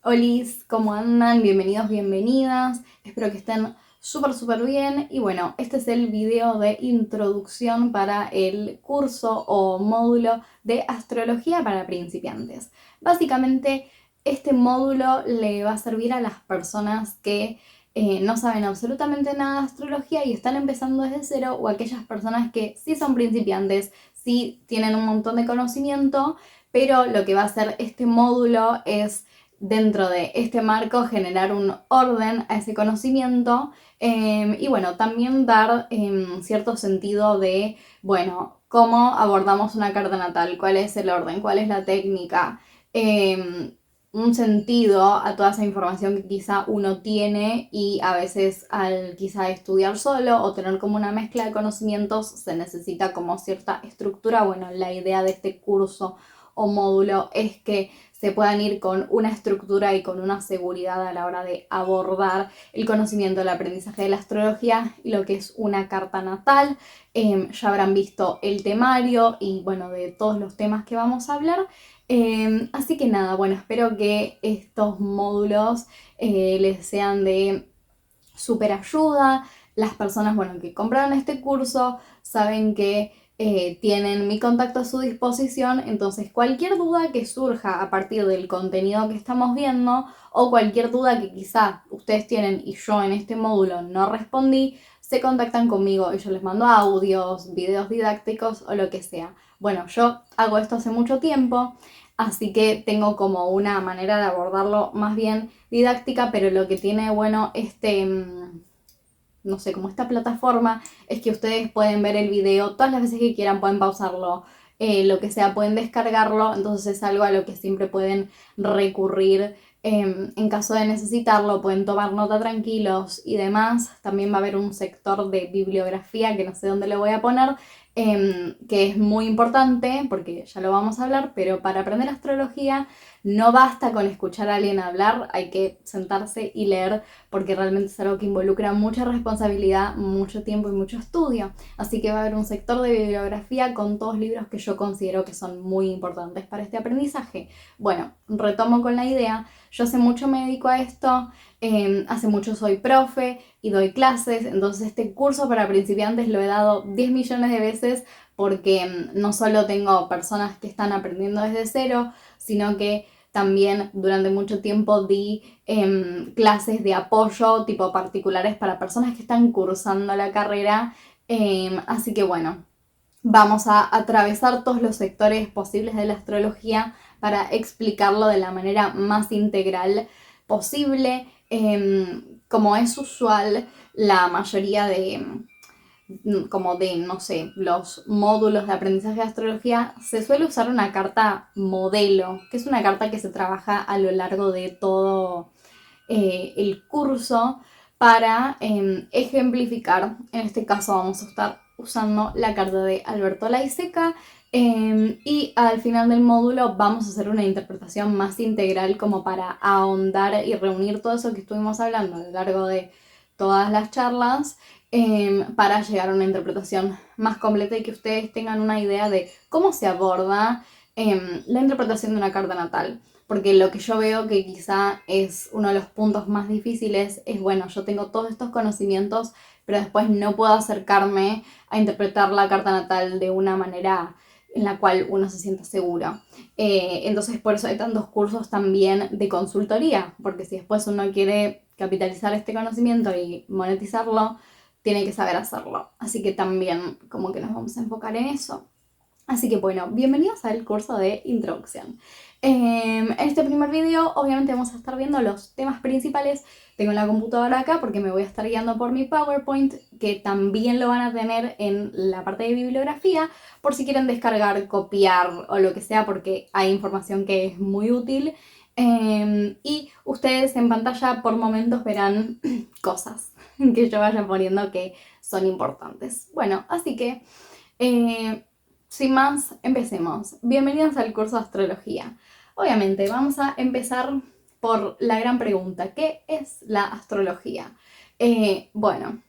Olis, ¿cómo andan? Bienvenidos, bienvenidas. Espero que estén súper bien. Y bueno, este es el video de introducción para el curso o módulo de astrología para principiantes. Básicamente, este módulo le va a servir a las personas que no saben absolutamente nada de astrología y están empezando desde cero, o aquellas personas que sí son principiantes, sí tienen un montón de conocimiento, pero lo que va a hacer este módulo es, dentro de este marco, generar un orden a ese conocimiento, y bueno, también dar cierto sentido de, bueno, cómo abordamos una carta natal, cuál es el orden, cuál es la técnica, un sentido a toda esa información que quizá uno tiene, y a veces al quizá estudiar solo o tener como una mezcla de conocimientos se necesita como cierta estructura. Bueno, la idea de este curso o módulo es que se puedan ir con una estructura y con una seguridad a la hora de abordar el conocimiento, el aprendizaje de la astrología y lo que es una carta natal. Ya habrán visto el temario y bueno, de todos los temas que vamos a hablar. Así que nada, bueno, espero que estos módulos les sean de súper ayuda. Las personas, bueno, que compraron este curso saben que tienen mi contacto a su disposición, entonces cualquier duda que surja a partir del contenido que estamos viendo, o cualquier duda que quizá ustedes tienen y yo en este módulo no respondí, se contactan conmigo y yo les mando audios, videos didácticos o lo que sea. Bueno, yo hago esto hace mucho tiempo, así que tengo como una manera de abordarlo más bien didáctica, pero lo que tiene bueno no sé, como esta plataforma, es que ustedes pueden ver el video todas las veces que quieran, pueden pausarlo, lo que sea, pueden descargarlo, entonces es algo a lo que siempre pueden recurrir en caso de necesitarlo, pueden tomar nota tranquilos y demás. También va a haber un sector de bibliografía que no sé dónde le voy a poner, que es muy importante porque ya lo vamos a hablar, pero para aprender astrología no basta con escuchar a alguien hablar, hay que sentarse y leer, porque realmente es algo que involucra mucha responsabilidad, mucho tiempo y mucho estudio. Así que va a haber un sector de bibliografía con todos libros que yo considero que son muy importantes para este aprendizaje. Bueno, retomo con la idea. Yo hace mucho me dedico a esto, hace mucho soy profe y doy clases, entonces este curso para principiantes lo he dado 10 millones de veces, porque no solo tengo personas que están aprendiendo desde cero, sino que también durante mucho tiempo di clases de apoyo tipo particulares para personas que están cursando la carrera. Así que bueno, vamos a atravesar todos los sectores posibles de la astrología para explicarlo de la manera más integral posible. Como es usual, la mayoría de, como de, no sé, los módulos de aprendizaje de astrología, se suele usar una carta modelo, que es una carta que se trabaja a lo largo de todo el curso para ejemplificar. En este caso vamos a estar usando la carta de Alberto Laiseca, y al final del módulo vamos a hacer una interpretación más integral, como para ahondar y reunir todo eso que estuvimos hablando a lo largo de todas las charlas, para llegar a una interpretación más completa y que ustedes tengan una idea de cómo se aborda la interpretación de una carta natal. Porque lo que yo veo que quizá es uno de los puntos más difíciles es, bueno, yo tengo todos estos conocimientos, pero después no puedo acercarme a interpretar la carta natal de una manera en la cual uno se sienta seguro. Entonces por eso hay tantos cursos también de consultoría, porque si después uno quiere capitalizar este conocimiento y monetizarlo, tiene que saber hacerlo. Así que también como que nos vamos a enfocar en eso. Así que bueno, bienvenidos al curso de introducción. En este primer video obviamente vamos a estar viendo los temas principales. Tengo la computadora acá porque me voy a estar guiando por mi PowerPoint, que también lo van a tener en la parte de bibliografía, por si quieren descargar, copiar o lo que sea, porque hay información que es muy útil. Y ustedes en pantalla por momentos verán cosas que yo vaya poniendo que son importantes. Bueno, así que sin más, empecemos. Bienvenidos al curso de astrología. Obviamente, vamos a empezar por la gran pregunta: ¿qué es la astrología? Bueno,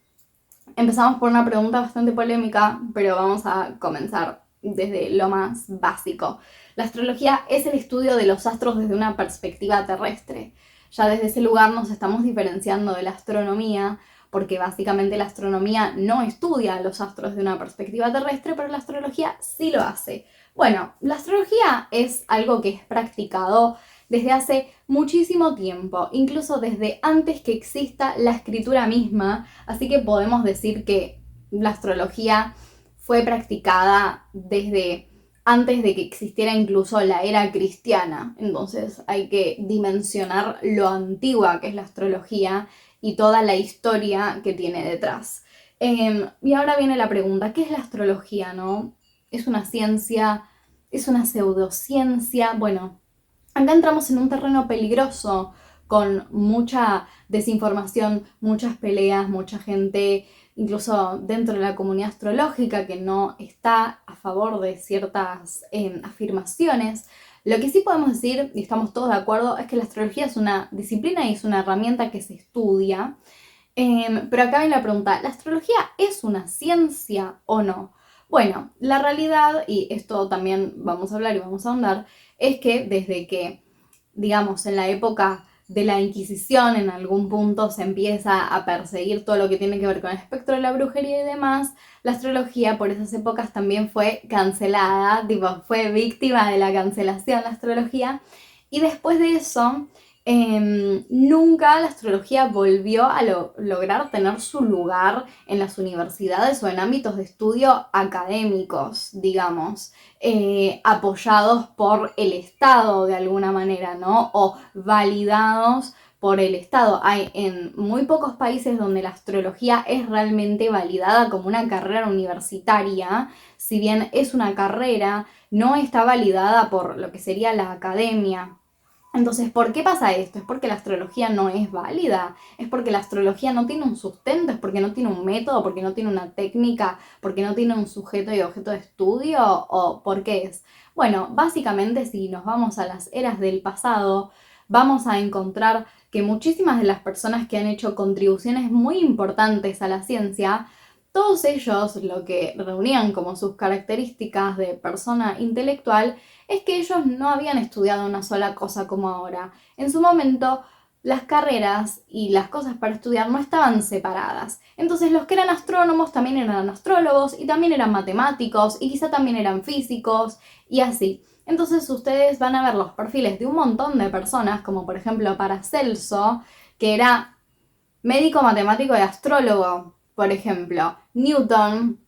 empezamos por una pregunta bastante polémica, pero vamos a comenzar desde lo más básico. La astrología es el estudio de los astros desde una perspectiva terrestre. Ya desde ese lugar nos estamos diferenciando de la astronomía, porque básicamente la astronomía no estudia los astros desde una perspectiva terrestre, pero la astrología sí lo hace. Bueno, la astrología es algo que es practicado desde hace muchísimo tiempo, incluso desde antes que exista la escritura misma, así que podemos decir que la astrología fue practicada desde antes de que existiera incluso la era cristiana. Entonces hay que dimensionar lo antigua que es la astrología y toda la historia que tiene detrás. Y ahora viene la pregunta, ¿qué es la astrología, no? ¿Es una ciencia? ¿Es una pseudociencia? Bueno, acá entramos en un terreno peligroso con mucha desinformación, muchas peleas, mucha gente, incluso dentro de la comunidad astrológica, que no está a favor de ciertas afirmaciones. Lo que sí podemos decir, y estamos todos de acuerdo, es que la astrología es una disciplina y es una herramienta que se estudia. Pero acá viene la pregunta, ¿la astrología es una ciencia o no? Bueno, la realidad, y esto también vamos a hablar y vamos a ahondar, es que desde que, digamos, en la época de la Inquisición, en algún punto se empieza a perseguir todo lo que tiene que ver con el espectro de la brujería y demás, la astrología por esas épocas también fue cancelada, tipo, fue víctima de la cancelación la astrología, y después de eso nunca la astrología volvió a lograr tener su lugar en las universidades o en ámbitos de estudio académicos, digamos, apoyados por el Estado de alguna manera, ¿no? O validados por el Estado. Hay en muy pocos países donde la astrología es realmente validada como una carrera universitaria. Si bien es una carrera, no está validada por lo que sería la academia. Entonces, ¿por qué pasa esto? ¿Es porque la astrología no es válida? ¿Es porque la astrología no tiene un sustento? ¿Es porque no tiene un método? ¿Porque no tiene una técnica? ¿Porque no tiene un sujeto y objeto de estudio? ¿O por qué es? Bueno, básicamente si nos vamos a las eras del pasado, vamos a encontrar que muchísimas de las personas que han hecho contribuciones muy importantes a la ciencia, todos ellos lo que reunían como sus características de persona intelectual es que ellos no habían estudiado una sola cosa como ahora. En su momento, las carreras y las cosas para estudiar no estaban separadas. Entonces los que eran astrónomos también eran astrólogos y también eran matemáticos y quizá también eran físicos y así. Entonces ustedes van a ver los perfiles de un montón de personas, como por ejemplo Paracelso, que era médico, matemático y astrólogo, por ejemplo. Newton,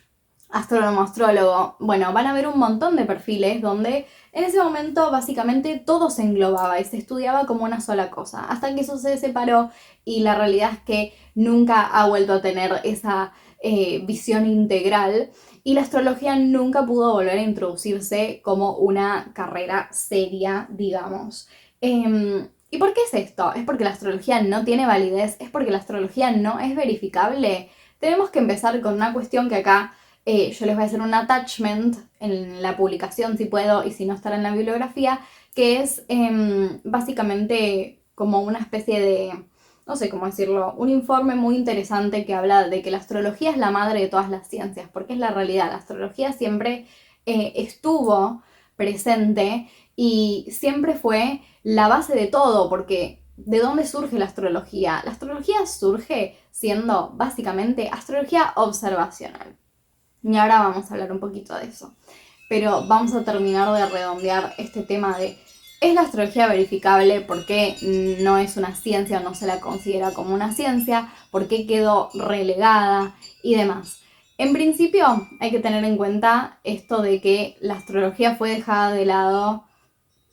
astrónomo, astrólogo. Bueno, van a ver un montón de perfiles donde en ese momento básicamente todo se englobaba y se estudiaba como una sola cosa, hasta que eso se separó y la realidad es que nunca ha vuelto a tener esa visión integral y la astrología nunca pudo volver a introducirse como una carrera seria, digamos. ¿Y por qué es esto? ¿Es porque la astrología no tiene validez? ¿Es porque la astrología no es verificable? Tenemos que empezar con una cuestión que acá yo les voy a hacer un attachment en la publicación si puedo y si no estará en la bibliografía, que es básicamente como una especie de, no sé cómo decirlo, un informe muy interesante que habla de que la astrología es la madre de todas las ciencias, porque es la realidad, la astrología siempre estuvo presente y siempre fue la base de todo, porque ¿de dónde surge la astrología? La astrología surge siendo básicamente astrología observacional. Y ahora vamos a hablar un poquito de eso. Pero vamos a terminar de redondear este tema de ¿es la astrología verificable? ¿Por qué no es una ciencia o no se la considera como una ciencia? ¿Por qué quedó relegada? Y demás. En principio hay que tener en cuenta esto de que la astrología fue dejada de lado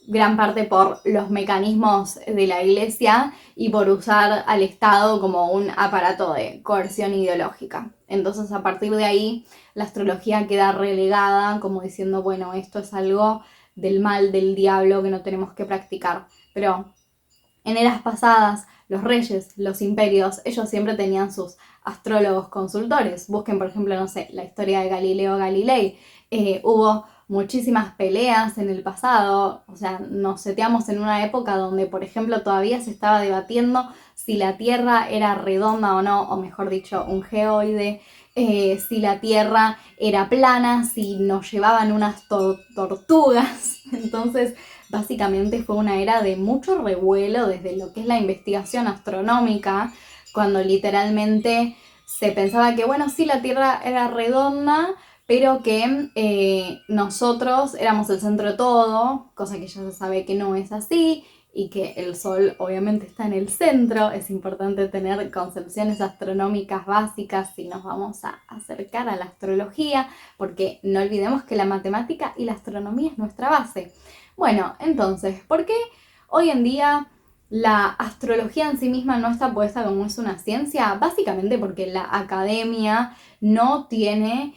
gran parte por los mecanismos de la Iglesia y por usar al Estado como un aparato de coerción ideológica. Entonces, a partir de ahí, la astrología queda relegada como diciendo, bueno, esto es algo del mal, del diablo que no tenemos que practicar. Pero en eras pasadas, los reyes, los imperios, ellos siempre tenían sus astrólogos consultores. Busquen, por ejemplo, no sé, la historia de Galileo Galilei. Hubo muchísimas peleas en el pasado, o sea, nos seteamos en una época donde, por ejemplo, todavía se estaba debatiendo si la Tierra era redonda o no, o mejor dicho, un geoide, si la Tierra era plana, si nos llevaban unas tortugas. Entonces, básicamente fue una era de mucho revuelo desde lo que es la investigación astronómica, cuando literalmente se pensaba que, bueno, sí, la Tierra era redonda, pero que nosotros éramos el centro de todo, cosa que ya se sabe que no es así, y que el Sol obviamente está en el centro. Es importante tener concepciones astronómicas básicas si nos vamos a acercar a la astrología, porque no olvidemos que la matemática y la astronomía es nuestra base. Bueno, entonces, ¿por qué hoy en día la astrología en sí misma no está puesta como es una ciencia? Básicamente porque la academia no tiene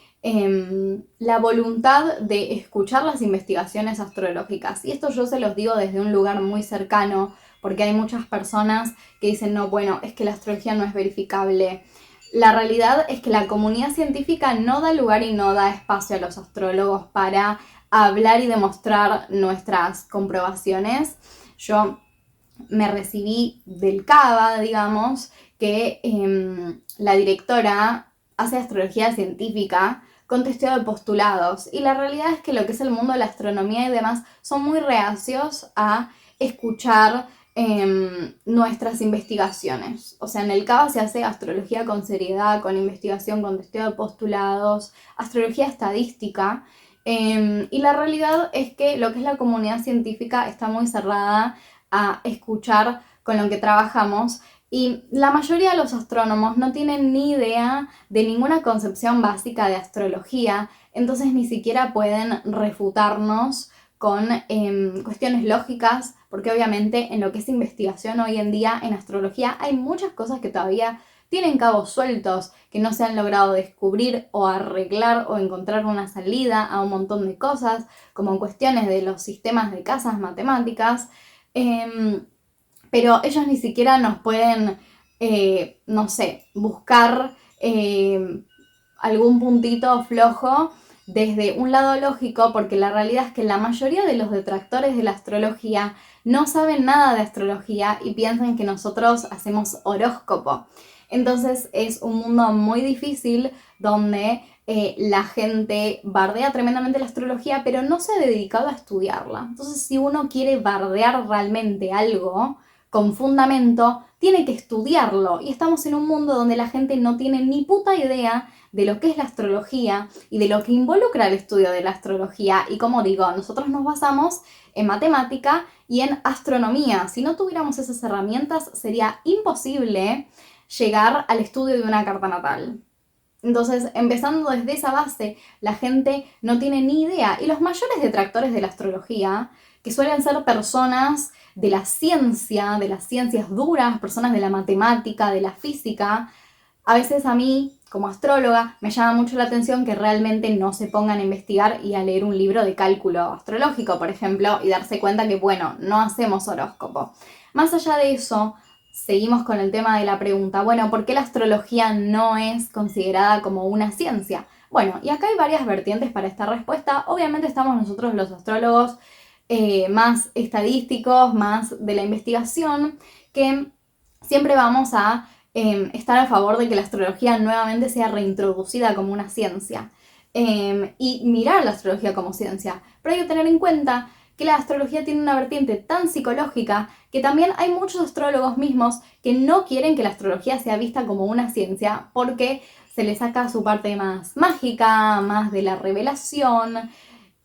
la voluntad de escuchar las investigaciones astrológicas. Y esto yo se los digo desde un lugar muy cercano, porque hay muchas personas que dicen, no, bueno, es que la astrología no es verificable. La realidad es que la comunidad científica no da lugar y no da espacio a los astrólogos para hablar y demostrar nuestras comprobaciones. Yo me recibí del CABA, digamos, que la directora hace astrología científica con testeo de postulados, y la realidad es que lo que es el mundo de la astronomía y demás son muy reacios a escuchar nuestras investigaciones. O sea, en el CABA se hace astrología con seriedad, con investigación, con testeo de postulados, astrología estadística, y la realidad es que lo que es la comunidad científica está muy cerrada a escuchar con lo que trabajamos, y la mayoría de los astrónomos no tienen ni idea de ninguna concepción básica de astrología, entonces ni siquiera pueden refutarnos con cuestiones lógicas, porque obviamente en lo que es investigación hoy en día en astrología hay muchas cosas que todavía tienen cabos sueltos, que no se han logrado descubrir o arreglar o encontrar una salida a un montón de cosas, como cuestiones de los sistemas de casas matemáticas. Pero ellos ni siquiera nos pueden, no sé, buscar algún puntito flojo desde un lado lógico, porque la realidad es que la mayoría de los detractores de la astrología no saben nada de astrología y piensan que nosotros hacemos horóscopo. Entonces es un mundo muy difícil donde la gente bardea tremendamente la astrología, pero no se ha dedicado a estudiarla. Entonces, si uno quiere bardear realmente algo con fundamento, tiene que estudiarlo. Y estamos en un mundo donde la gente no tiene ni puta idea de lo que es la astrología y de lo que involucra el estudio de la astrología. Y como digo, nosotros nos basamos en matemática y en astronomía. Si no tuviéramos esas herramientas, sería imposible llegar al estudio de una carta natal. Entonces, empezando desde esa base, la gente no tiene ni idea. Y los mayores detractores de la astrología, que suelen ser personas de la ciencia, de las ciencias duras, personas de la matemática, de la física, a veces a mí, como astróloga, me llama mucho la atención que realmente no se pongan a investigar y a leer un libro de cálculo astrológico, por ejemplo, y darse cuenta que, bueno, no hacemos horóscopo. Más allá de eso, seguimos con el tema de la pregunta, bueno, ¿por qué la astrología no es considerada como una ciencia? Bueno, y acá hay varias vertientes para esta respuesta. Obviamente estamos nosotros los astrólogos más estadísticos, más de la investigación, que siempre vamos a estar a favor de que la astrología nuevamente sea reintroducida como una ciencia y mirar la astrología como ciencia. Pero hay que tener en cuenta que la astrología tiene una vertiente tan psicológica que también hay muchos astrólogos mismos que no quieren que la astrología sea vista como una ciencia porque se le saca su parte más mágica, más de la revelación,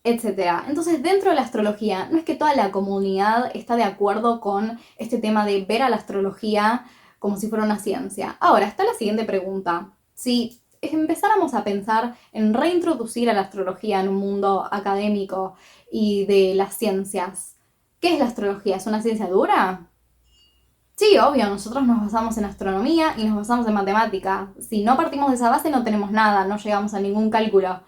etc. Entonces, dentro de la astrología, no es que toda la comunidad está de acuerdo con este tema de ver a la astrología como si fuera una ciencia. Ahora, está la siguiente pregunta. Si empezáramos a pensar en reintroducir a la astrología en un mundo académico y de las ciencias, ¿qué es la astrología? ¿Es una ciencia dura? Sí, obvio, nosotros nos basamos en astronomía y nos basamos en matemática. Si no partimos de esa base no tenemos nada, no llegamos a ningún cálculo.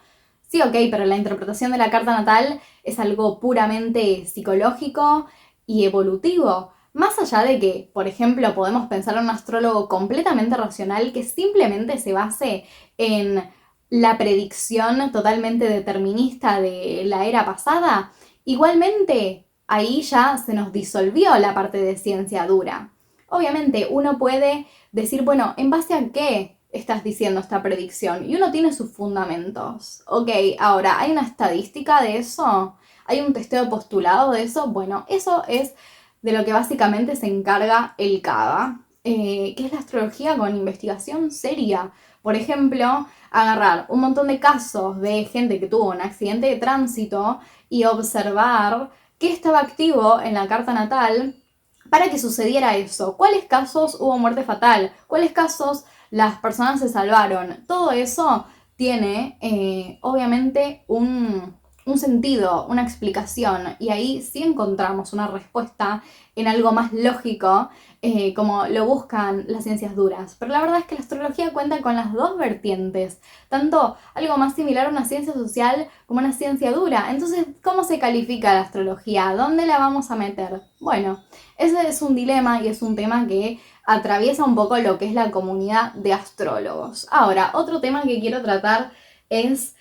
Sí, ok, pero la interpretación de la carta natal es algo puramente psicológico y evolutivo. Más allá de que, por ejemplo, podemos pensar en un astrólogo completamente racional que simplemente se base en la predicción totalmente determinista de la era pasada, igualmente ahí ya se nos disolvió la parte de ciencia dura. Obviamente uno puede decir, bueno, ¿en base a qué estás diciendo esta predicción y uno tiene sus fundamentos. Ok, ahora, ¿hay una estadística de eso? ¿Hay un testeo postulado de eso? Bueno, eso es de lo que básicamente se encarga el CABA, que es la astrología con investigación seria. Por ejemplo, agarrar un montón de casos de gente que tuvo un accidente de tránsito y observar qué estaba activo en la carta natal para que sucediera eso. ¿Cuáles casos hubo muerte fatal? ¿Cuáles casos las personas se salvaron? Todo eso tiene obviamente un sentido, una explicación, y ahí sí encontramos una respuesta en algo más lógico, como lo buscan las ciencias duras. Pero la verdad es que la astrología cuenta con las dos vertientes, tanto algo más similar a una ciencia social como una ciencia dura. Entonces, ¿cómo se califica la astrología? ¿Dónde la vamos a meter? Bueno, ese es un dilema y es un tema que atraviesa un poco lo que es la comunidad de astrólogos. Ahora, otro tema que quiero tratar es,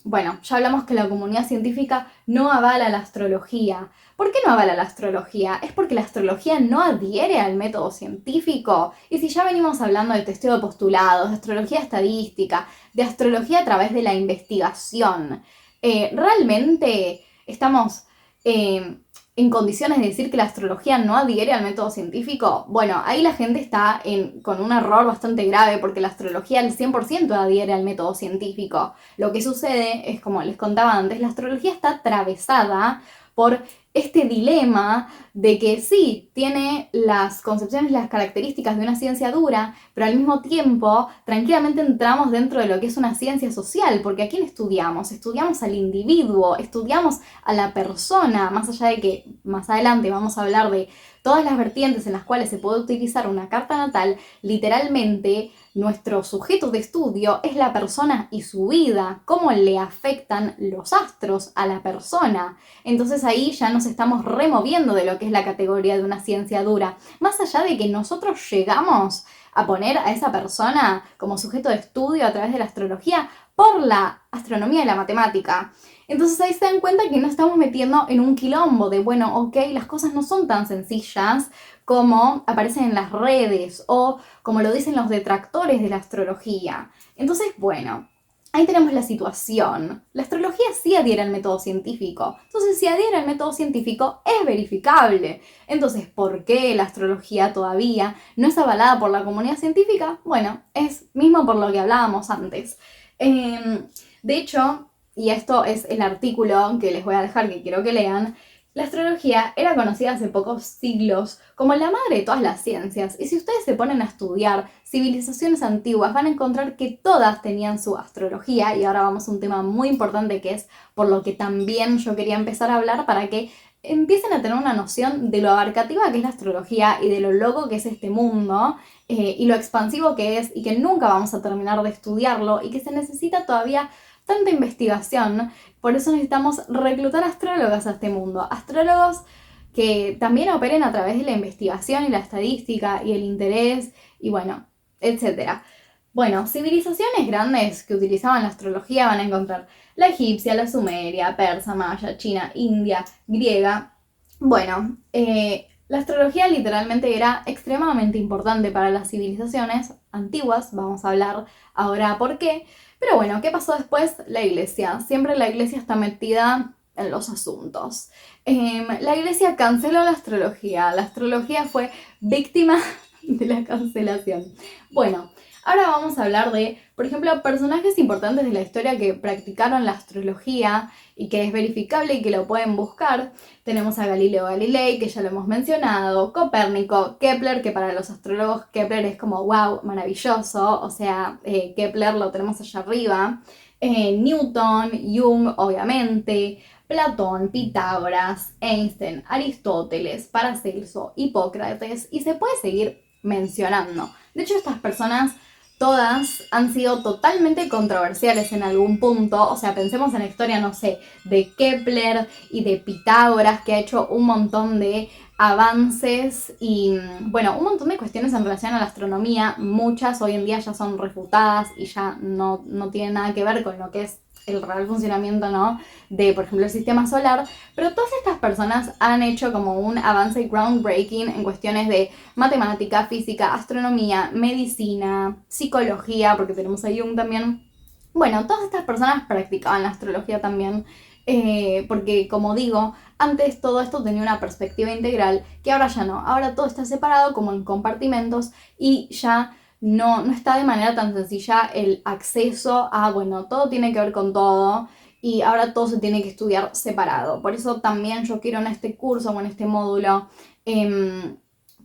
bueno, ya hablamos que la comunidad científica no avala la astrología. ¿Por qué no avala la astrología? Es porque la astrología no adhiere al método científico. Y si ya venimos hablando de testeo de postulados, de astrología estadística, de astrología a través de la investigación, ¿realmente estamos en condiciones de decir que la astrología no adhiere al método científico? Bueno, ahí la gente está con un error bastante grave, porque la astrología al 100% adhiere al método científico. Lo que sucede es, como les contaba antes, la astrología está atravesada por este dilema de que sí, tiene las concepciones y las características de una ciencia dura, pero al mismo tiempo tranquilamente entramos dentro de lo que es una ciencia social, porque ¿a quién estudiamos? Estudiamos al individuo, estudiamos a la persona, más allá de que más adelante vamos a hablar de todas las vertientes en las cuales se puede utilizar una carta natal. Literalmente nuestro sujeto de estudio es la persona y su vida, cómo le afectan los astros a la persona. Entonces ahí ya nos estamos removiendo de lo que es la categoría de una ciencia dura, más allá de que nosotros llegamos a poner a esa persona como sujeto de estudio a través de la astrología por la astronomía y la matemática. Entonces ahí se dan cuenta que nos estamos metiendo en un quilombo de, bueno, ok, las cosas no son tan sencillas como aparecen en las redes o como lo dicen los detractores de la astrología. Entonces, bueno, ahí tenemos la situación. La astrología sí adhiere al método científico. Entonces, si adhiere al método científico, es verificable. Entonces, ¿por qué la astrología todavía no es avalada por la comunidad científica? Bueno, es mismo por lo que hablábamos antes. De hecho, y esto es el artículo que les voy a dejar, que quiero que lean, la astrología era conocida hace pocos siglos como la madre de todas las ciencias, y si ustedes se ponen a estudiar civilizaciones antiguas van a encontrar que todas tenían su astrología. Y ahora vamos a un tema muy importante, que es por lo que también yo quería empezar a hablar, para que empiecen a tener una noción de lo abarcativa que es la astrología y de lo loco que es este mundo, y lo expansivo que es, y que nunca vamos a terminar de estudiarlo, y que se necesita todavía tanta investigación. Por eso necesitamos reclutar astrólogas a este mundo, astrólogos que también operen a través de la investigación y la estadística y el interés y bueno, etc. Bueno, civilizaciones grandes que utilizaban la astrología van a encontrar la egipcia, la sumeria, persa, maya, china, india, griega. Bueno, la astrología literalmente era extremadamente importante para las civilizaciones antiguas. Vamos a hablar ahora por qué. Pero bueno, ¿qué pasó después? La iglesia. Siempre la iglesia está metida en los asuntos. La iglesia canceló la astrología. La astrología fue víctima de la cancelación. Bueno, ahora vamos a hablar de, por ejemplo, personajes importantes de la historia que practicaron la astrología y que es verificable y que lo pueden buscar. Tenemos a Galileo Galilei, que ya lo hemos mencionado, Copérnico, Kepler, que para los astrólogos Kepler es como wow, maravilloso, o sea, Kepler lo tenemos allá arriba, Newton, Jung, obviamente, Platón, Pitágoras, Einstein, Aristóteles, Paracelso, Hipócrates, y se puede seguir mencionando. De hecho, estas personas todas han sido totalmente controversiales en algún punto. O sea, pensemos en la historia, no sé, de Kepler y de Pitágoras, que ha hecho un montón de avances y, bueno, un montón de cuestiones en relación a la astronomía. Muchas hoy en día ya son refutadas y ya no tienen nada que ver con lo que es el real funcionamiento, ¿no? De, por ejemplo, el sistema solar, pero todas estas personas han hecho como un avance groundbreaking en cuestiones de matemática, física, astronomía, medicina, psicología, porque tenemos a Jung también. Bueno, todas estas personas practicaban la astrología también, porque como digo, antes todo esto tenía una perspectiva integral, que ahora ya no, ahora todo está separado como en compartimentos y ya no está de manera tan sencilla el acceso a, bueno, todo tiene que ver con todo y ahora todo se tiene que estudiar separado. Por eso también yo quiero en este curso o en este módulo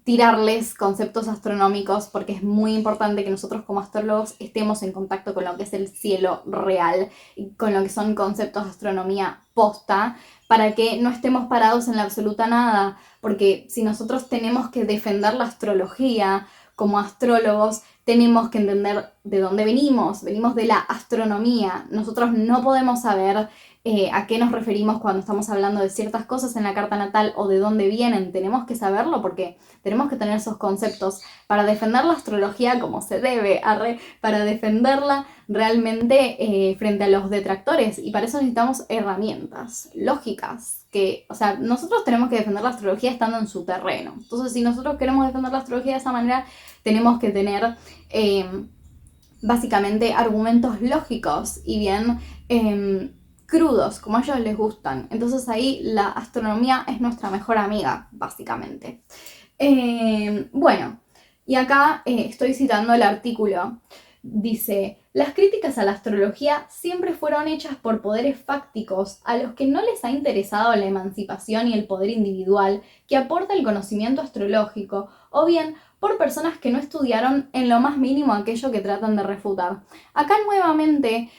tirarles conceptos astronómicos, porque es muy importante que nosotros como astrólogos estemos en contacto con lo que es el cielo real y con lo que son conceptos de astronomía posta, para que no estemos parados en la absoluta nada, porque si nosotros tenemos que defender la astrología como astrólogos, tenemos que entender de dónde venimos de la astronomía. Nosotros no podemos saber a qué nos referimos cuando estamos hablando de ciertas cosas en la carta natal o de dónde vienen. Tenemos que saberlo porque tenemos que tener esos conceptos para defender la astrología como se debe, para defenderla realmente frente a los detractores, y para eso necesitamos herramientas lógicas, que, o sea, nosotros tenemos que defender la astrología estando en su terreno. Entonces, si nosotros queremos defender la astrología de esa manera, tenemos que tener básicamente argumentos lógicos y bien crudos, como a ellos les gustan. Entonces ahí la astronomía es nuestra mejor amiga, básicamente. Bueno, y acá estoy citando el artículo. Dice, las críticas a la astrología siempre fueron hechas por poderes fácticos a los que no les ha interesado la emancipación y el poder individual que aporta el conocimiento astrológico, o bien por personas que no estudiaron en lo más mínimo aquello que tratan de refutar. Acá nuevamente,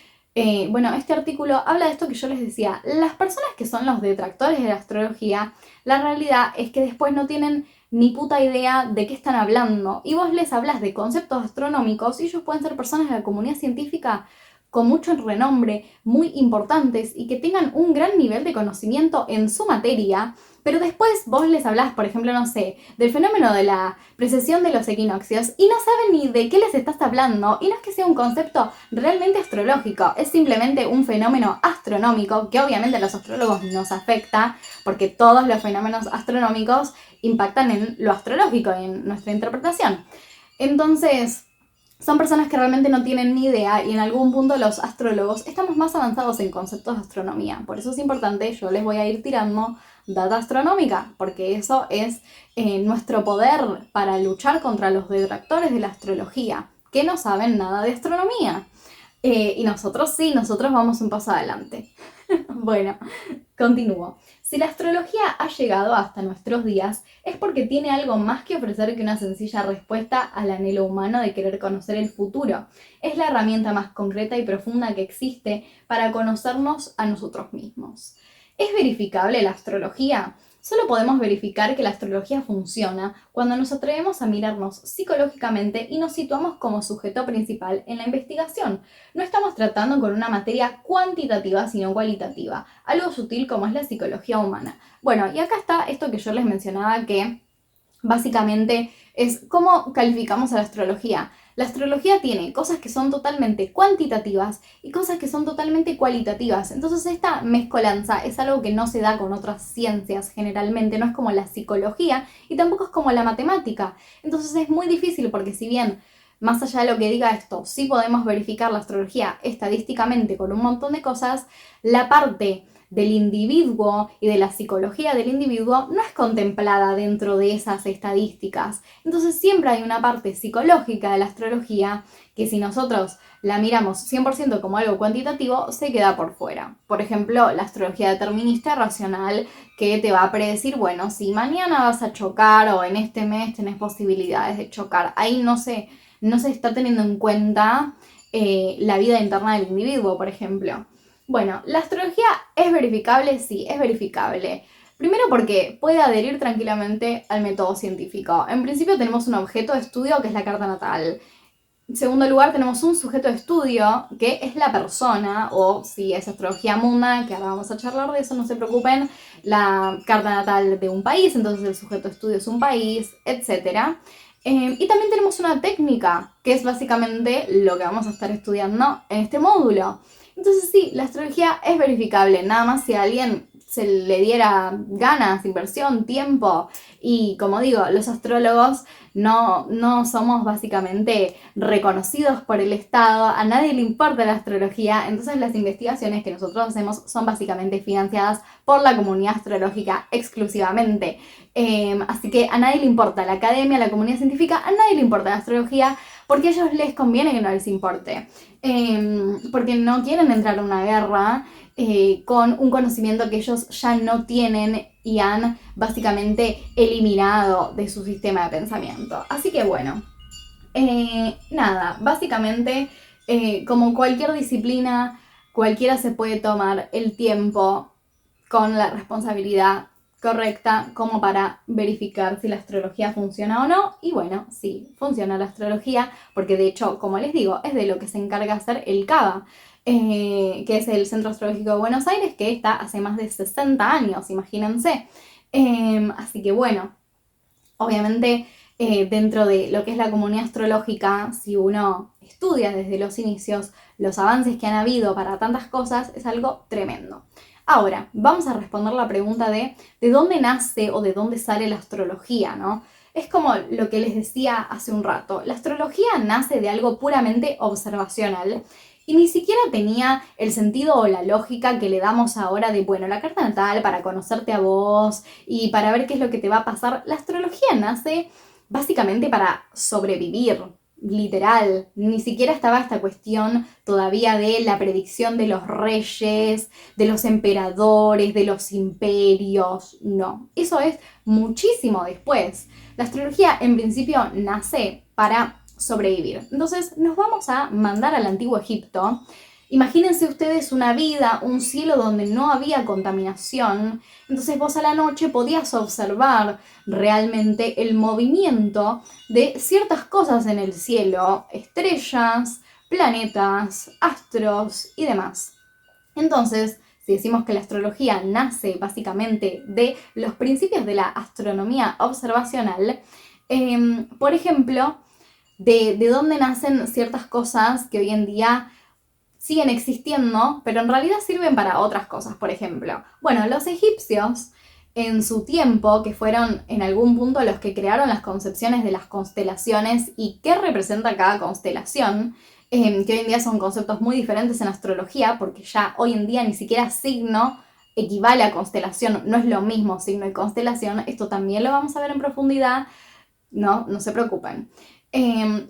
bueno, este artículo habla de esto que yo les decía. Las personas que son los detractores de la astrología, la realidad es que después no tienen ni puta idea de qué están hablando. Y vos les hablas de conceptos astronómicos y ellos pueden ser personas de la comunidad científica con mucho renombre, muy importantes y que tengan un gran nivel de conocimiento en su materia, pero después vos les hablás, por ejemplo, no sé, del fenómeno de la precesión de los equinoccios y no saben ni de qué les estás hablando, y no es que sea un concepto realmente astrológico, es simplemente un fenómeno astronómico que obviamente a los astrólogos nos afecta, porque todos los fenómenos astronómicos impactan en lo astrológico y en nuestra interpretación. Entonces, son personas que realmente no tienen ni idea, y en algún punto los astrólogos estamos más avanzados en conceptos de astronomía. Por eso es importante, yo les voy a ir tirando data astronómica, porque eso es nuestro poder para luchar contra los detractores de la astrología, que no saben nada de astronomía. Y nosotros sí, nosotros vamos un paso adelante. Bueno, continúo. Si la astrología ha llegado hasta nuestros días, es porque tiene algo más que ofrecer que una sencilla respuesta al anhelo humano de querer conocer el futuro. Es la herramienta más concreta y profunda que existe para conocernos a nosotros mismos. ¿Es verificable la astrología? Solo podemos verificar que la astrología funciona cuando nos atrevemos a mirarnos psicológicamente y nos situamos como sujeto principal en la investigación. No estamos tratando con una materia cuantitativa, sino cualitativa, algo sutil como es la psicología humana. Bueno, y acá está esto que yo les mencionaba, que básicamente es cómo calificamos a la astrología. La astrología tiene cosas que son totalmente cuantitativas y cosas que son totalmente cualitativas. Entonces esta mezcolanza es algo que no se da con otras ciencias generalmente, no es como la psicología y tampoco es como la matemática. Entonces es muy difícil, porque si bien, más allá de lo que diga esto, sí podemos verificar la astrología estadísticamente con un montón de cosas, la parte del individuo y de la psicología del individuo no es contemplada dentro de esas estadísticas. Entonces siempre hay una parte psicológica de la astrología que, si nosotros la miramos 100% como algo cuantitativo, se queda por fuera. Por ejemplo, la astrología determinista racional, que te va a predecir, bueno, si mañana vas a chocar o en este mes tenés posibilidades de chocar. Ahí no se está teniendo en cuenta la vida interna del individuo, por ejemplo. Bueno, ¿la astrología es verificable? Sí, es verificable. Primero porque puede adherir tranquilamente al método científico. En principio tenemos un objeto de estudio que es la carta natal. En segundo lugar tenemos un sujeto de estudio que es la persona, o si es astrología munda, que ahora vamos a charlar de eso, no se preocupen, la carta natal de un país, entonces el sujeto de estudio es un país, etc. Y también tenemos una técnica, que es básicamente lo que vamos a estar estudiando en este módulo. Entonces sí, la astrología es verificable, nada más si a alguien se le diera ganas, inversión, tiempo. Y como digo, los astrólogos no somos básicamente reconocidos por el Estado, a nadie le importa la astrología, entonces las investigaciones que nosotros hacemos son básicamente financiadas por la comunidad astrológica exclusivamente. Así que a nadie le importa la academia, la comunidad científica, a nadie le importa la astrología, porque a ellos les conviene que no les importe. Porque no quieren entrar a una guerra con un conocimiento que ellos ya no tienen y han básicamente eliminado de su sistema de pensamiento. Así que bueno, nada, básicamente como cualquier disciplina, cualquiera se puede tomar el tiempo con la responsabilidad correcta como para verificar si la astrología funciona o no. Y bueno, sí, funciona la astrología, porque de hecho, como les digo, es de lo que se encarga hacer el CABA, que es el Centro Astrológico de Buenos Aires, que está hace más de 60 años, imagínense. Así que bueno, obviamente dentro de lo que es la comunidad astrológica, si uno estudia desde los inicios los avances que han habido para tantas cosas, es algo tremendo. Ahora, vamos a responder la pregunta de dónde nace o de dónde sale la astrología, ¿no? Es como lo que les decía hace un rato. La astrología nace de algo puramente observacional y ni siquiera tenía el sentido o la lógica que le damos ahora de, bueno, la carta natal para conocerte a vos y para ver qué es lo que te va a pasar. La astrología nace básicamente para sobrevivir. Literal, ni siquiera estaba esta cuestión todavía de la predicción de los reyes, de los emperadores, de los imperios, no, eso es muchísimo después. La astrología en principio nace para sobrevivir. Entonces nos vamos a mandar al antiguo Egipto. Imagínense ustedes una vida, un cielo donde no había contaminación, entonces vos a la noche podías observar realmente el movimiento de ciertas cosas en el cielo, estrellas, planetas, astros y demás. Entonces, si decimos que la astrología nace básicamente de los principios de la astronomía observacional, por ejemplo, de dónde nacen ciertas cosas que hoy en día siguen existiendo, pero en realidad sirven para otras cosas. Por ejemplo, bueno, los egipcios en su tiempo, que fueron en algún punto los que crearon las concepciones de las constelaciones y qué representa cada constelación, que hoy en día son conceptos muy diferentes en astrología, porque ya hoy en día ni siquiera signo equivale a constelación, no es lo mismo signo y constelación. Esto también lo vamos a ver en profundidad, no se preocupen.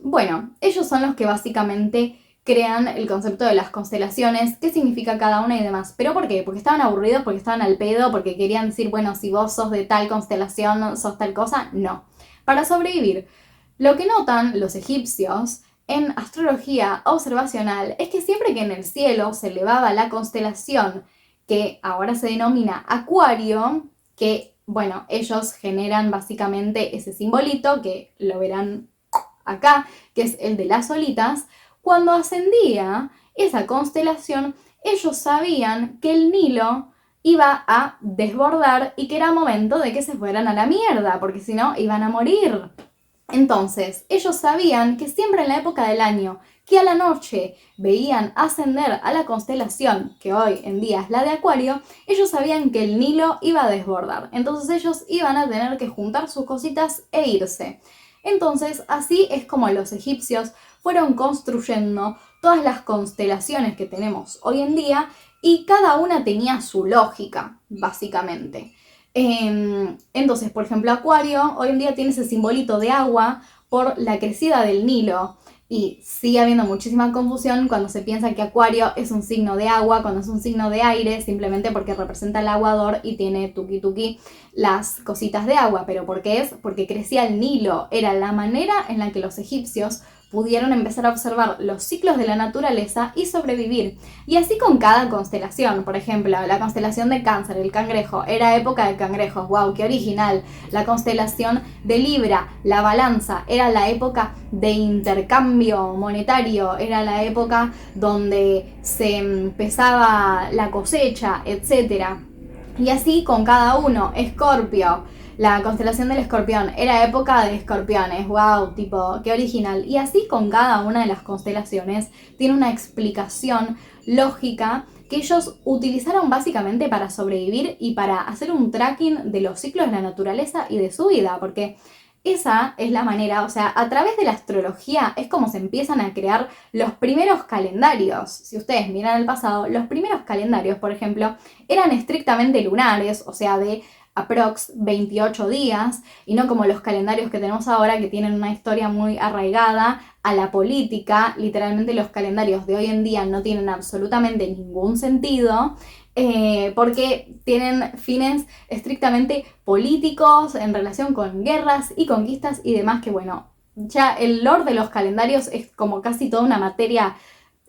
Bueno, ellos son los que básicamente crean el concepto de las constelaciones, qué significa cada una y demás. ¿Pero por qué? Porque estaban aburridos, porque estaban al pedo, porque querían decir, bueno, si vos sos de tal constelación, sos tal cosa. No. Para sobrevivir. Lo que notan los egipcios en astrología observacional es que siempre que en el cielo se elevaba la constelación, que ahora se denomina Acuario, que, bueno, ellos generan básicamente ese simbolito, que lo verán acá, que es el de las olitas. Cuando ascendía esa constelación, ellos sabían que el Nilo iba a desbordar y que era momento de que se fueran a la mierda, porque si no iban a morir. Entonces, ellos sabían que siempre en la época del año que a la noche veían ascender a la constelación, que hoy en día es la de Acuario, ellos sabían que el Nilo iba a desbordar. Entonces ellos iban a tener que juntar sus cositas e irse. Entonces, así es como los egipcios fueron construyendo todas las constelaciones que tenemos hoy en día y cada una tenía su lógica, básicamente. Entonces, por ejemplo, Acuario hoy en día tiene ese simbolito de agua por la crecida del Nilo. Y sigue habiendo muchísima confusión cuando se piensa que Acuario es un signo de agua, cuando es un signo de aire, simplemente porque representa el aguador y tiene tuki tuki las cositas de agua. ¿Pero por qué es? Porque crecía el Nilo. Era la manera en la que los egipcios pudieron empezar a observar los ciclos de la naturaleza y sobrevivir. Y así con cada constelación. Por ejemplo, la constelación de Cáncer, el cangrejo, era época de cangrejos, wow, qué original. La constelación de Libra, la balanza, era la época de intercambio monetario, era la época donde se empezaba la cosecha, etc. Y así con cada uno. Escorpio, la constelación del Escorpión, era época de escorpiones, wow, tipo, qué original. Y así con cada una de las constelaciones tiene una explicación lógica que ellos utilizaron básicamente para sobrevivir y para hacer un tracking de los ciclos de la naturaleza y de su vida, porque esa es la manera, o sea, a través de la astrología es como se empiezan a crear los primeros calendarios. Si ustedes miran el pasado, los primeros calendarios, por ejemplo, eran estrictamente lunares, o sea, de aprox 28 días, y no como los calendarios que tenemos ahora que tienen una historia muy arraigada a la política. Literalmente los calendarios de hoy en día no tienen absolutamente ningún sentido, porque tienen fines estrictamente políticos en relación con guerras y conquistas y demás, que bueno, ya el lore de los calendarios es como casi toda una materia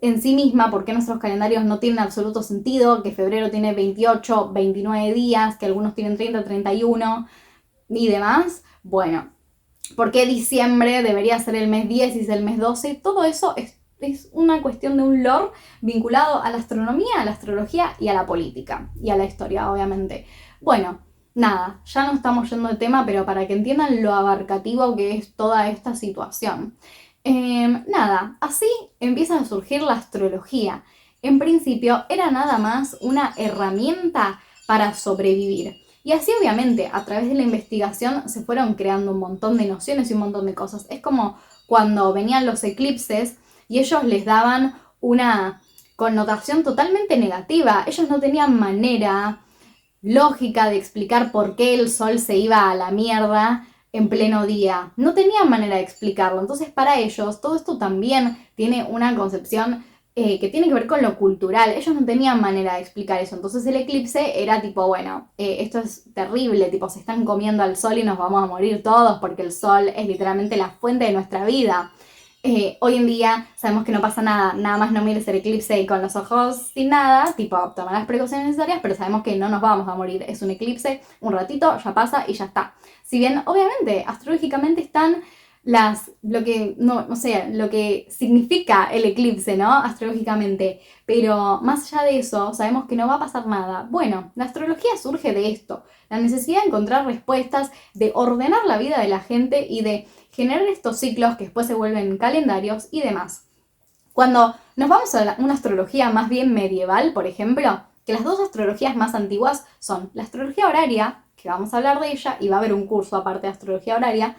en sí misma, porque nuestros calendarios no tienen absoluto sentido, que febrero tiene 28, 29 días, que algunos tienen 30, 31 y demás. Bueno, ¿por qué diciembre debería ser el mes 10 y es el mes 12? Todo eso es una cuestión de un lore vinculado a la astronomía, a la astrología y a la política. Y a la historia, obviamente. Bueno, nada, ya no estamos yendo de tema, pero para que entiendan lo abarcativo que es toda esta situación. Nada, así empieza a surgir la astrología. En principio era nada más una herramienta para sobrevivir. Y así obviamente a través de la investigación se fueron creando un montón de nociones y un montón de cosas. Es como cuando venían los eclipses y ellos les daban una connotación totalmente negativa. Ellos no tenían manera lógica de explicar por qué el sol se iba a la mierda en pleno día. No tenían manera de explicarlo. Entonces para ellos todo esto también tiene una concepción que tiene que ver con lo cultural. Ellos no tenían manera de explicar eso. Entonces el eclipse era tipo, bueno, esto es terrible, tipo se están comiendo al sol y nos vamos a morir todos porque el sol es literalmente la fuente de nuestra vida. Hoy en día sabemos que no pasa nada, nada más no mires el eclipse con los ojos sin nada, tipo toma las precauciones necesarias, pero sabemos que no nos vamos a morir, es un eclipse, un ratito, ya pasa y ya está. Si bien obviamente astrológicamente están lo que, no sé, lo que significa el eclipse, ¿no? Astrológicamente, pero más allá de eso sabemos que no va a pasar nada. Bueno, la astrología surge de esto, la necesidad de encontrar respuestas, de ordenar la vida de la gente y de generar estos ciclos que después se vuelven calendarios y demás. Cuando nos vamos a una astrología más bien medieval, por ejemplo, que las dos astrologías más antiguas son la astrología horaria, que vamos a hablar de ella, y va a haber un curso aparte de astrología horaria,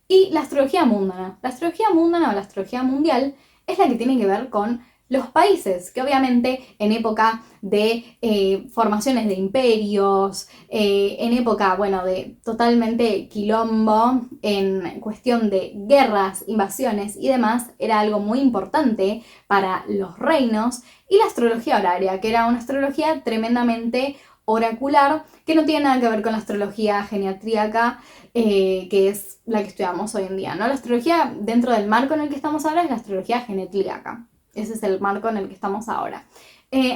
y la astrología múndana. La astrología múndana o la astrología mundial es la que tiene que ver con los países, que obviamente en época de formaciones de imperios, en época, bueno, de totalmente quilombo, en cuestión de guerras, invasiones y demás, era algo muy importante para los reinos, y la astrología horaria, que era una astrología tremendamente oracular, que no tiene nada que ver con la astrología geniatríaca, que es la que estudiamos hoy en día, ¿no? La astrología dentro del marco en el que estamos ahora es la astrología geniatríaca. Ese es el marco en el que estamos ahora.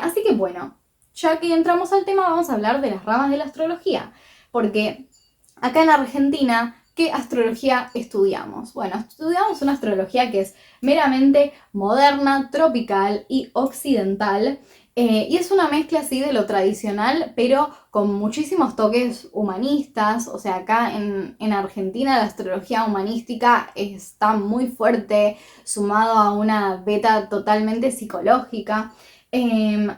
Así que bueno, ya que entramos al tema, vamos a hablar de las ramas de la astrología. Porque acá en Argentina, ¿qué astrología estudiamos? Bueno, estudiamos una astrología que es meramente moderna, tropical y occidental. Y es una mezcla así de lo tradicional, pero con muchísimos toques humanistas. O sea, acá en Argentina la astrología humanística está muy fuerte, sumado a una beta totalmente psicológica.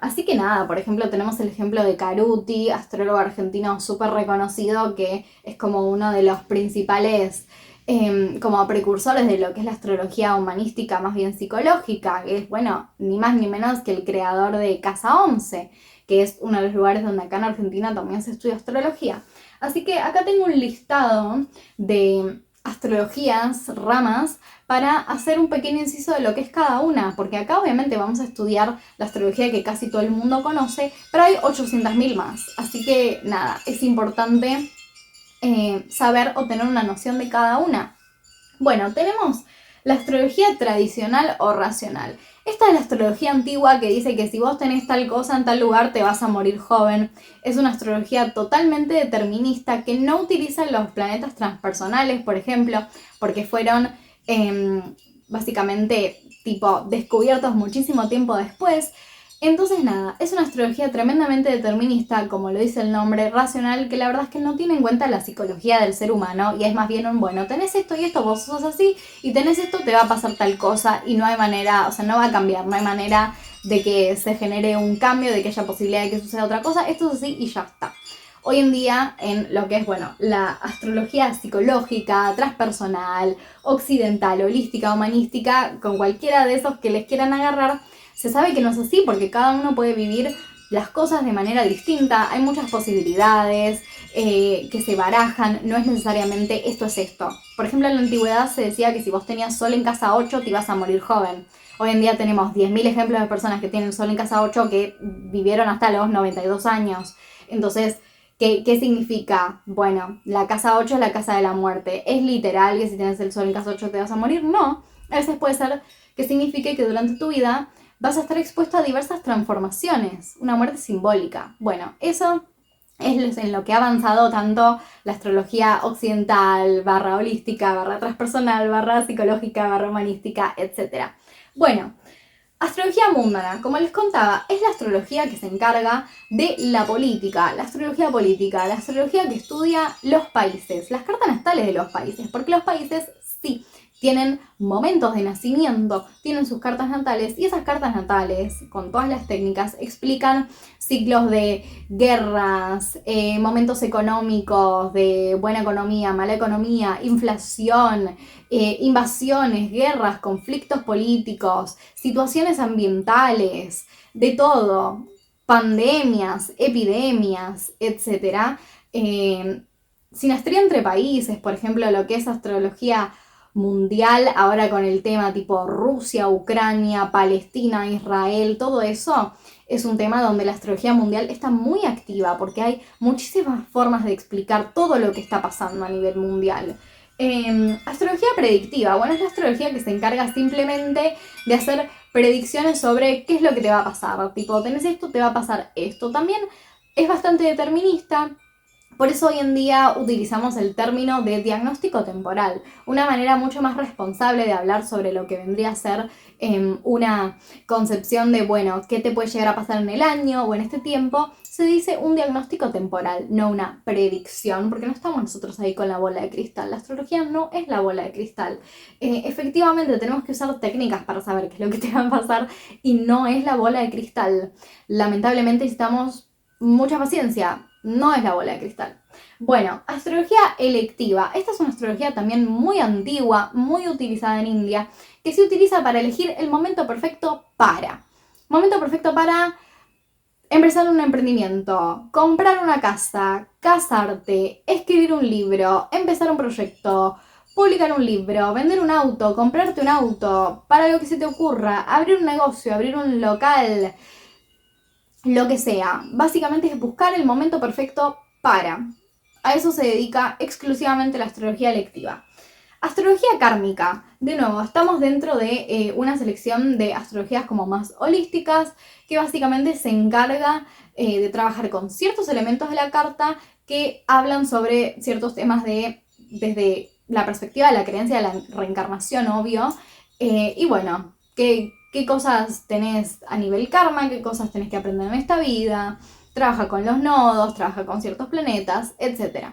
Así que nada, por ejemplo, tenemos el ejemplo de Caruti, astrólogo argentino súper reconocido, que es como uno de los principales como precursores de lo que es la astrología humanística más bien psicológica, que es, bueno, ni más ni menos que el creador de Casa 11, que es uno de los lugares donde acá en Argentina también se estudia astrología. Así que acá tengo un listado de astrologías, ramas, para hacer un pequeño inciso de lo que es cada una, porque acá obviamente vamos a estudiar la astrología que casi todo el mundo conoce, pero hay 800.000 más, así que nada, es importante saber o tener una noción de cada una. Bueno, tenemos la astrología tradicional o racional. Esta es la astrología antigua que dice que si vos tenés tal cosa en tal lugar te vas a morir joven. Es una astrología totalmente determinista que no utiliza los planetas transpersonales, por ejemplo, porque fueron básicamente tipo descubiertos muchísimo tiempo después. Entonces nada, es una astrología tremendamente determinista, como lo dice el nombre, racional, que la verdad es que no tiene en cuenta la psicología del ser humano y es más bien un, bueno, tenés esto y esto, vos sos así y tenés esto, te va a pasar tal cosa y no hay manera, o sea, no va a cambiar, no hay manera de que se genere un cambio, de que haya posibilidad de que suceda otra cosa, esto es así y ya está. Hoy en día, en lo que es, bueno, la astrología psicológica, transpersonal, occidental, holística, humanística, con cualquiera de esos que les quieran agarrar, se sabe que no es así porque cada uno puede vivir las cosas de manera distinta, hay muchas posibilidades que se barajan, no es necesariamente esto es esto. Por ejemplo, en la antigüedad se decía que si vos tenías sol en casa 8 te ibas a morir joven. Hoy en día tenemos 10.000 ejemplos de personas que tienen sol en casa 8 que vivieron hasta los 92 años. Entonces, ¿qué significa? Bueno, la casa 8 es la casa de la muerte. ¿Es literal que si tienes el sol en casa 8 te vas a morir? No. A veces puede ser que signifique que durante tu vida vas a estar expuesto a diversas transformaciones, una muerte simbólica. Bueno, eso es en lo que ha avanzado tanto la astrología occidental, barra holística, barra transpersonal, barra psicológica, barra humanística, etc. Bueno, astrología mundana, como les contaba, es la astrología que se encarga de la política, la astrología política, la astrología que estudia los países, las cartas natales de los países, porque los países sí tienen momentos de nacimiento, tienen sus cartas natales y esas cartas natales, con todas las técnicas, explican ciclos de guerras, momentos económicos, de buena economía, mala economía, inflación, invasiones, guerras, conflictos políticos, situaciones ambientales, de todo, pandemias, epidemias, etc. Sinastría entre países, por ejemplo, lo que es astrología mundial, ahora con el tema tipo Rusia, Ucrania, Palestina, Israel, todo eso es un tema donde la astrología mundial está muy activa porque hay muchísimas formas de explicar todo lo que está pasando a nivel mundial. Astrología predictiva, bueno, es la astrología que se encarga simplemente de hacer predicciones sobre qué es lo que te va a pasar, tipo, tenés esto, te va a pasar esto. También es bastante determinista. Por eso hoy en día utilizamos el término de diagnóstico temporal, una manera mucho más responsable de hablar sobre lo que vendría a ser una concepción de, bueno, qué te puede llegar a pasar en el año o en este tiempo. Se dice un diagnóstico temporal, no una predicción, porque no estamos nosotros ahí con la bola de cristal. La astrología no es la bola de cristal. Efectivamente tenemos que usar técnicas para saber qué es lo que te va a pasar y no es la bola de cristal. Lamentablemente necesitamos mucha paciencia. No es la bola de cristal. Bueno, astrología electiva. Esta es una astrología también muy antigua, muy utilizada en India, que se utiliza para elegir el momento perfecto para. Momento perfecto para empezar un emprendimiento, comprar una casa, casarte, escribir un libro, empezar un proyecto, publicar un libro, vender un auto, comprarte un auto, para lo que se te ocurra, abrir un negocio, abrir un local, lo que sea. Básicamente es buscar el momento perfecto para. A eso se dedica exclusivamente la astrología electiva. Astrología kármica. De nuevo, estamos dentro de una selección de astrologías como más holísticas, que básicamente se encarga de trabajar con ciertos elementos de la carta que hablan sobre ciertos temas desde la perspectiva de la creencia de la reencarnación, obvio. Y bueno, qué cosas tenés a nivel karma, qué cosas tenés que aprender en esta vida, trabaja con los nodos, trabaja con ciertos planetas, etc.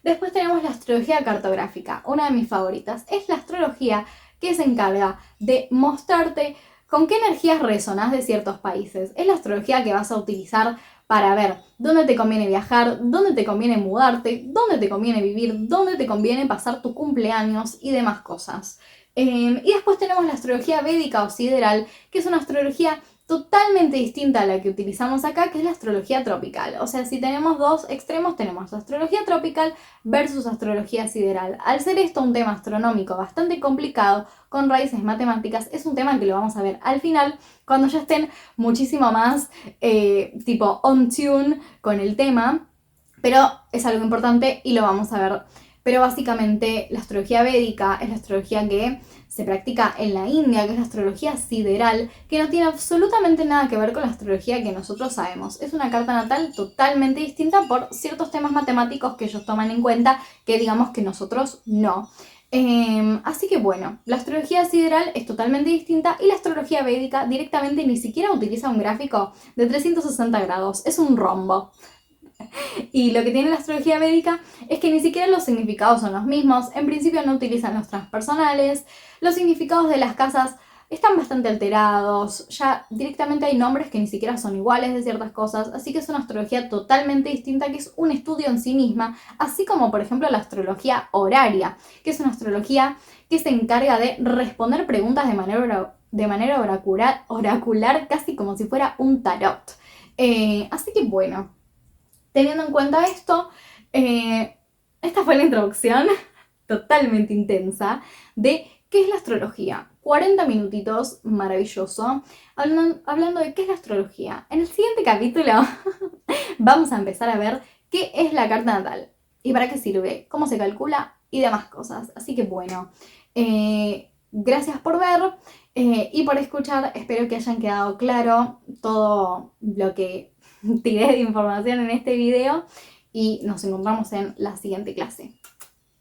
Después tenemos la astrología cartográfica, una de mis favoritas. Es la astrología que se encarga de mostrarte con qué energías resonás de ciertos países. Es la astrología que vas a utilizar para ver dónde te conviene viajar, dónde te conviene mudarte, dónde te conviene vivir, dónde te conviene pasar tu cumpleaños y demás cosas. Y después tenemos la astrología védica o sideral, que es una astrología totalmente distinta a la que utilizamos acá, que es la astrología tropical. O sea, si tenemos dos extremos, tenemos astrología tropical versus astrología sideral. Al ser esto un tema astronómico bastante complicado, con raíces matemáticas, es un tema que lo vamos a ver al final, cuando ya estén muchísimo más tipo on tune con el tema, pero es algo importante y lo vamos a ver. Pero básicamente la astrología védica es la astrología que se practica en la India, que es la astrología sideral, que no tiene absolutamente nada que ver con la astrología que nosotros sabemos. Es una carta natal totalmente distinta por ciertos temas matemáticos que ellos toman en cuenta, que digamos que nosotros no. Así que bueno, la astrología sideral es totalmente distinta y la astrología védica directamente ni siquiera utiliza un gráfico de 360 grados, es un rombo. Y lo que tiene la astrología védica es que ni siquiera los significados son los mismos, en principio no utilizan los transpersonales, los significados de las casas están bastante alterados, ya directamente hay nombres que ni siquiera son iguales de ciertas cosas, así que es una astrología totalmente distinta que es un estudio en sí misma, así como por ejemplo la astrología horaria, que es una astrología que se encarga de responder preguntas de manera oracular, casi como si fuera un tarot. Así que bueno, teniendo en cuenta esto, esta fue la introducción totalmente intensa de qué es la astrología. 40 minutitos, maravilloso, hablando de qué es la astrología. En el siguiente capítulo vamos a empezar a ver qué es la carta natal y para qué sirve, cómo se calcula y demás cosas. Así que bueno, gracias por ver y por escuchar. Espero que hayan quedado claro todo lo que tiré de información en este video y nos encontramos en la siguiente clase.